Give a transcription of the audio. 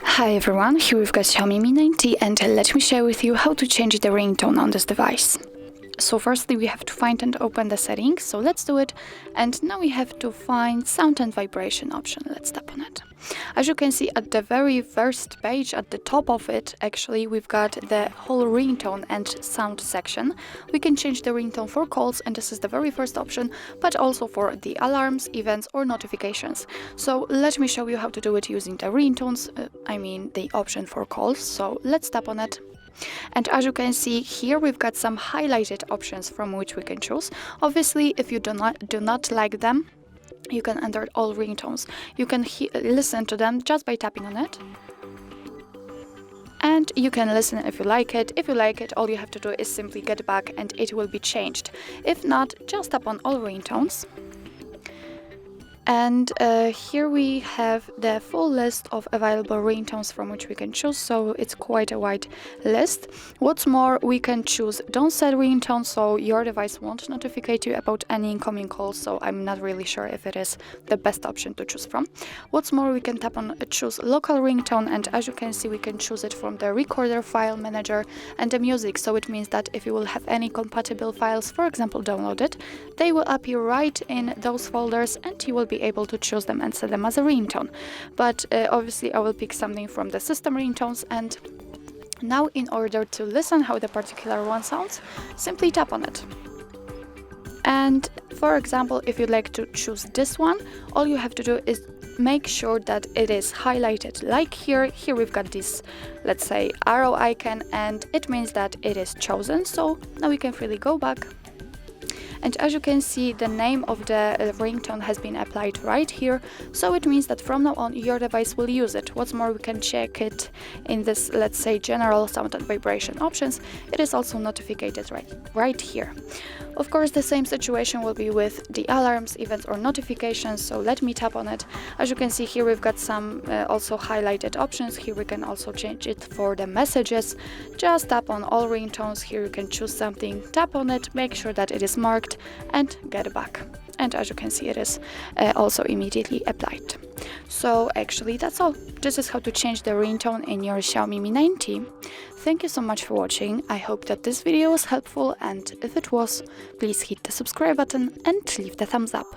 Hi everyone, here we've got Xiaomi Mi 90 and let me share with you how to change the ringtone on this device. So firstly we have to find and open the settings, so let's do it. And now we have to find sound and vibration option. Let's tap on it. As you can see at the very first page, at the top of it, actually we've got the whole ringtone and sound section. We can change the ringtone for calls, and this is the very first option, but also for the alarms, events or notifications. So let me show you how to do it using the ringtones, the option for calls. So let's tap on it. And as you can see here, we've got some highlighted options from which we can choose. Obviously, if you do not like them, you can enter all ringtones. You can listen to them just by tapping on it. And you can listen if you like it. If you like it, all you have to do is simply get back and it will be changed. If not, just tap on all ringtones. And here we have the full list of available ringtones from which we can choose, so it's quite a wide list. What's more, we can choose don't set ringtone, so your device won't notify you about any incoming calls, so I'm not really sure if it is the best option to choose from. What's more, we can tap on choose local ringtone, and as you can see, we can choose it from the recorder, file manager and the music. So it means that if you will have any compatible files, for example downloaded, they will appear right in those folders and you will be able to choose them and set them as a ringtone. But obviously I will pick something from the system ringtones. And now in order to listen how the particular one sounds, simply tap on it. And for example, if you'd like to choose this one, all you have to do is make sure that it is highlighted like here. Here we've got this, let's say, arrow icon, and it means that it is chosen. So now we can freely go back. And as you can see, the name of the ringtone has been applied right here, so it means that from now on your device will use it. What's more, we can check it in this, let's say, general sound and vibration options. It is also notified right here. Of course, the same situation will be with the alarms, events or notifications, so let me tap on it. As you can see here, we've got some also highlighted options. Here we can also change it for the messages. Just tap on all ringtones. Here you can choose something, tap on it, make sure that it is marked and get back. And as you can see, it is also immediately applied. So actually that's all. This is how to change the ringtone in your Xiaomi Mi 90. Thank you so much for watching. I hope that this video was helpful, and if it was, please hit the subscribe button and leave the thumbs up.